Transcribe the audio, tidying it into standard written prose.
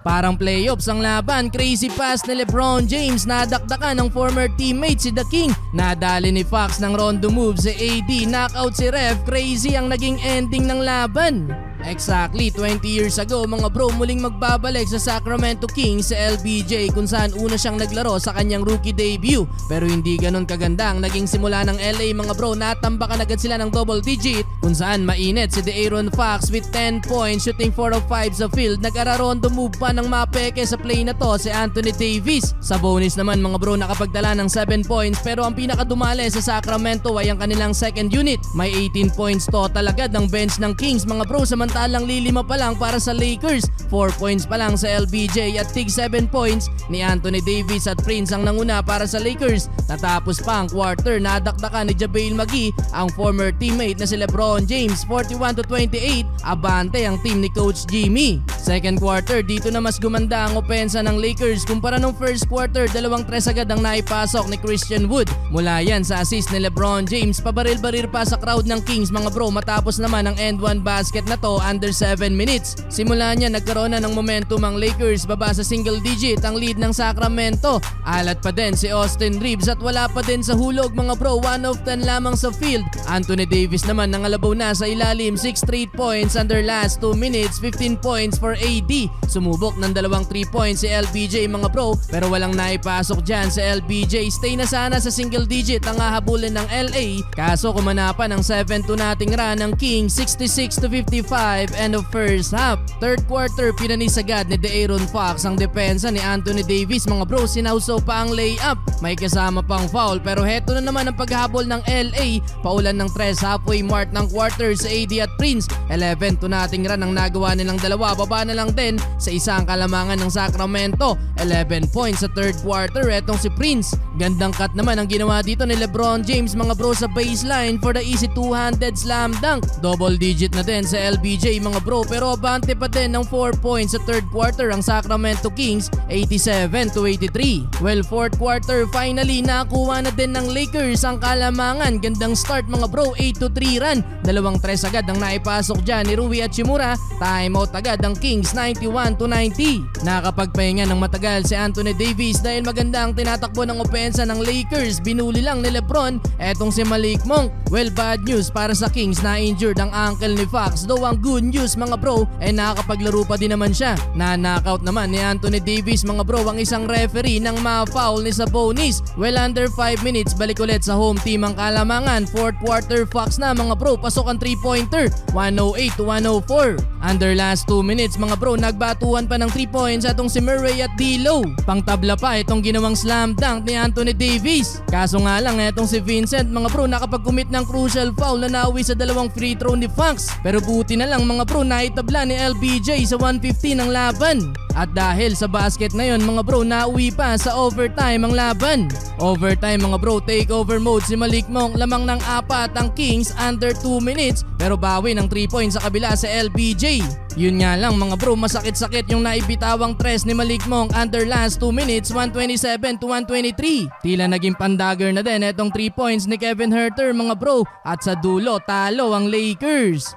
Parang playoffs ang laban, crazy pass ni LeBron James, nadakdakan ng former teammate si The King. Nadali ni Fox ng rondo move si AD, knockout si ref, crazy ang naging ending ng laban. Exactly 20 years ago mga bro, muling magbabalik sa Sacramento Kings si LBJ kung saan una siyang naglaro sa kanyang rookie debut. Pero hindi ganon kaganda ang naging simula ng LA mga bro, natambakan agad sila ng double digit kung saan mainit si De'Aaron Fox with 10 points, shooting 4 of 5 sa field. Nag-ararondo move pa ng mapeke sa play na to si Anthony Davis. Sa bonus naman mga bro, nakapagdala ng 7 points pero ang pinakadumali sa Sacramento ay ang kanilang second unit. May 18 points total agad ng bench ng Kings mga bro, samantalang lilima pa lang para sa Lakers. 4 points pa lang sa LBJ at tig 7 points ni Anthony Davis at Prince ang nanguna para sa Lakers. Natapos pa ang quarter, nadakdakan ni JaVale McGee ang former teammate na si LeBron James, 41-28, abante ang team ni Coach Jimmy. Second quarter, dito na mas gumanda ang opensa ng Lakers kumpara nung first quarter, 2-3 agad ang naipasok ni Christian Wood. Mula yan sa assist ni LeBron James, pabaril-barir pa sa crowd ng Kings mga bro, matapos naman ang end one basket na to under 7 minutes. Simula niya nagkaroon na ng momentum ang Lakers, baba sa single digit ang lead ng Sacramento. Alat pa din si Austin Reeves at wala pa din sa hulog mga bro, 1 of 10 lamang sa field. Anthony Davis naman nangalabaw na sa ilalim, 6 straight points under last 2 minutes, 15 points for AD. Sumubok ng dalawang 3 points si LBJ mga bro, pero walang naipasok dyan sa LBJ. Stay na sana sa single digit ang hahabulin ng LA, kaso kumanapan ng 7-2 nating run ng Kings, 66-55 end of first half. Third quarter, pinanis agad ni De'Aaron Fox ang depensa ni Anthony Davis mga bro, sinausaw pa ang layup, may kasama pang foul, pero heto na naman ang paghabol ng LA. Paulan ng 3 halfway mark ng quarter sa AD at Prince, 11-2 nating run ang nagawa nilang dalawa, baba na lang din sa isang kalamangan ng Sacramento. 11 points sa third quarter, etong si Prince. Gandang cut naman ang ginawa dito ni LeBron James mga bro sa baseline for the easy two-handed slam dunk. Double digit na din sa LBJ mga bro, pero abante pa din ng 4 points sa third quarter ang Sacramento Kings, 87-83. Well, fourth quarter, finally nakuha na din ng Lakers ang kalamangan. Gandang start mga bro, 8-3 run. 2-3 agad ang naipasok dyan ni Rui Hachimura. Timeout agad ang Kings, 91-90. Nakapagpahinga ng matagal si Anthony Davis dahil maganda ang tinatakbo ng opensa ng Lakers. Binuli lang ni LeBron etong si Malik Monk. Well, bad news para sa Kings, na injured ang ankle ni Fox. Though ang good news mga bro, nakakapaglaro pa din naman siya. Na-knockout naman ni Anthony Davis mga bro ang isang referee nang ma-foul ni Sabonis. Well, under 5 minutes, balik ulit sa home team ang kalamangan. Fourth quarter, Fox na mga bro, pasok ang 3-pointer, 108-104. Under last 2 minutes mga bro, nagbatuhan pa ng 3 points atong si Murray at D'Lo. Pangtabla pa itong ginawang slam dunk ni Anthony Davis. Kaso nga lang itong si Vincent mga bro, nakapag-commit ng crucial foul na nawi sa dalawang free throw ni Fox. Pero buti na lang mga bro, naitabla ni LBJ sa 1:15 ng laban. At dahil sa basket na yon mga bro, nauwi pa sa overtime ang laban. Overtime mga bro, takeover mode si Malik Monk, lamang ng 4 ang Kings under 2 minutes, pero bawi ng 3 points sa kabila sa LBJ. Yun nga lang mga bro, masakit-sakit yung naibitawang tres ni Malik Monk under last 2 minutes, 127-123. Tila naging pandagger na din etong 3 points ni Kevin Huerter mga bro, at sa dulo talo ang Lakers.